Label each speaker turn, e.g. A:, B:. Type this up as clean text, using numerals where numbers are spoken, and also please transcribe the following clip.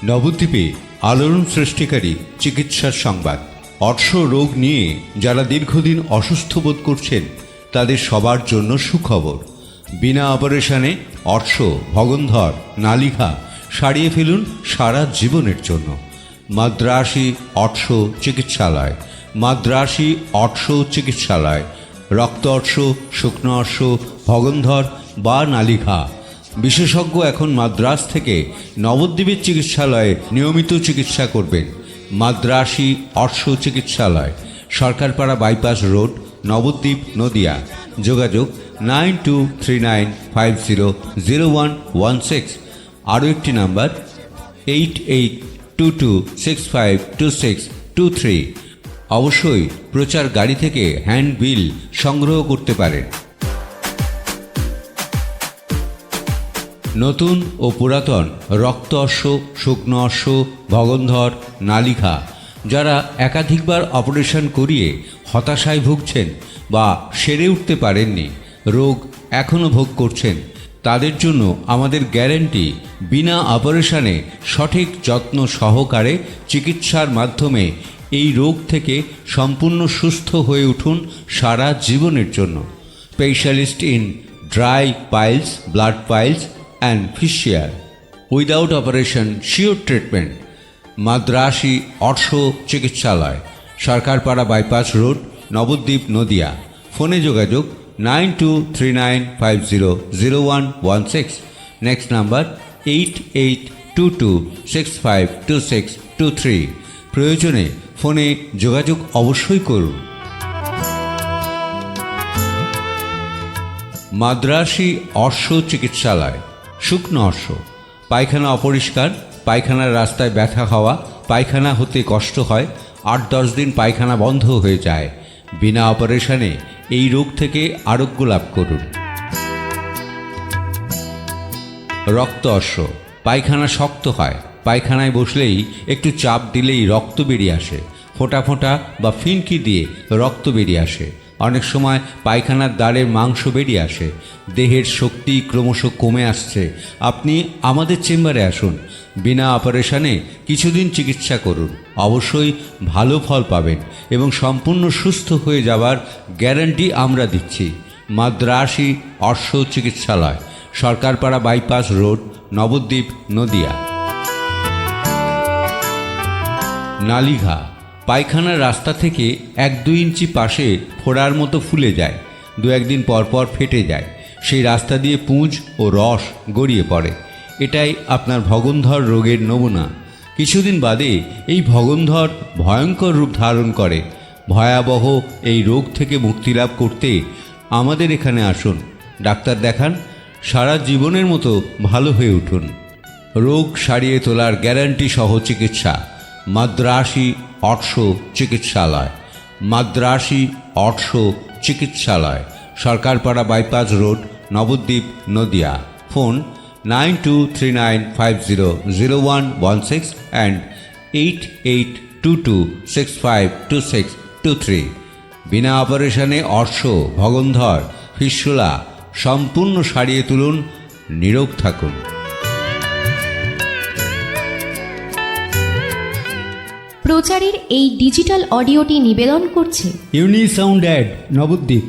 A: নবদ্বীপে আলোড়ন সৃষ্টিকারী চিকিৎসার সংবাদ। অর্শ রোগ নিয়ে যারা দীর্ঘদিন অসুস্থ বোধ করছেন তাদের সবার জন্য সুখবর। বিনা অপারেশনে অর্শ, ভগন্ধর, নালিঘা সারিয়ে ফেলুন সারা জীবনের জন্য। মাদ্রাসী অর্শ চিকিৎসালয়। মাদ্রাসী অর্শ চিকিৎসালয়। রক্ত অর্শ, শুকনো অর্শ, ভগন্ধর বা নালিঘা বিশেষজ্ঞ এখন মাদ্রাস থেকে নবদ্বীপের চিকিৎসালয়ে নিয়মিত চিকিৎসা করবেন। মাদ্রাসী অর্শ চিকিৎসালয়, সরকারপাড়া বাইপাস রোড, নবদ্বীপ, নদিয়া। যোগাযোগ 9239500116। আরও একটি নাম্বার 8822652623। অবশ্যই প্রচার গাড়ি থেকে হ্যান্ডবিল সংগ্রহ করতে পারেন। নতুন ও পুরাতন রক্ত অর্শ, শুকনো অর্শ, ভগন্ধর, নালিঘা যারা একাধিকবার অপারেশন করিয়ে হতাশায় ভুগছেন বা সেরে উঠতে পারেননি, রোগ এখনও ভোগ করছেন, তাদের জন্য আমাদের গ্যারান্টি বিনা অপারেশনে সঠিক যত্ন সহকারে চিকিৎসার মাধ্যমে এই রোগ থেকে সম্পূর্ণ সুস্থ হয়ে উঠুন সারা জীবনের জন্য। Specialist in dry piles, blood piles and fissure without operation, sure treatment। মাদ্রাসী অর্শ চিকিৎসালয়, সরকারপাড়া বাইপাস রোড, নবদ্বীপ, নদিয়া। ফোনে যোগাযোগ 9239500116। Next number 8822652623। প্রয়োজনে ফোনে যোগাযোগ অবশ্যই করুন। মাদ্রাসী অর্শ চিকিৎসালয়। শুকনো অর্শ, পায়খানা অপরিষ্কার, পায়খানার রাস্তায় ব্যথা হওয়া, পায়খানা হতে কষ্ট হয়, 8-10 দিন পায়খানা বন্ধ হয়ে যায়। বিনা অপারেশনে এই রোগ থেকে আরোগ্য লাভ করুন। রক্ত অর্শ, পায়খানা শক্ত হয়, পায়খানায় বসলেই একটু চাপ দিলেই রক্ত বেরিয়ে আসে, ফোঁটা ফোঁটা বা ফিনকি দিয়ে রক্ত বেরিয়ে আসে। অনেক সময় পায়খানার দ্বারের মাংস বেরিয়ে আসে, দেহের শক্তি ক্রমশ কমে আসছে। আপনি আমাদের চেম্বারে আসুন, বিনা অপারেশনে কিছুদিন চিকিৎসা করুন, অবশ্যই ভালো ফল পাবেন এবং সম্পূর্ণ সুস্থ হয়ে যাওয়ার গ্যারান্টি আমরা দিচ্ছি। মাদ্রাসী অর্শ চিকিৎসালয়, সরকারপাড়া বাইপাস রোড, নবদ্বীপ, নদিয়া। নালিঘা, পায়খানার রাস্তা থেকে 1-2 ইঞ্চি পাশে ফোড়ার মতো ফুলে যায়, 2-1 দিন পর পর ফেটে যায়, সেই রাস্তা দিয়ে পুঁজ ও রস গড়িয়ে পড়ে। এটাই আপনার ভগন্ধর রোগের নমুনা। কিছুদিন বাদে এই ভগন্ধর ভয়ঙ্কর রূপ ধারণ করে। ভয়াবহ এই রোগ থেকে মুক্তিলাভ করতে আমাদের এখানে আসুন, ডাক্তার দেখান, সারা জীবনের মতো ভালো হয়ে উঠুন। রোগ সারিয়ে তোলার গ্যারান্টি সহ চিকিৎসা। মাদ্রাসী অর্শ চিকিৎসালয়। মাদ্রাসী অর্শ চিকিৎসালয়, Sarkarpara bypass road, Nabadwip, Nadia. Phone 9239500116 and 8822652623। বিনা অপারেশনে অর্শ, ভগন্ধর, ফিস্টুলা সম্পূর্ণ সারিয়ে তুলুন, নীরোগ থাকুন।
B: প্রচারের এই ডিজিটাল অডিওটি নিবেদন করছে
C: ইউনিসাউন্ড অ্যাড, নবদ্বীপ।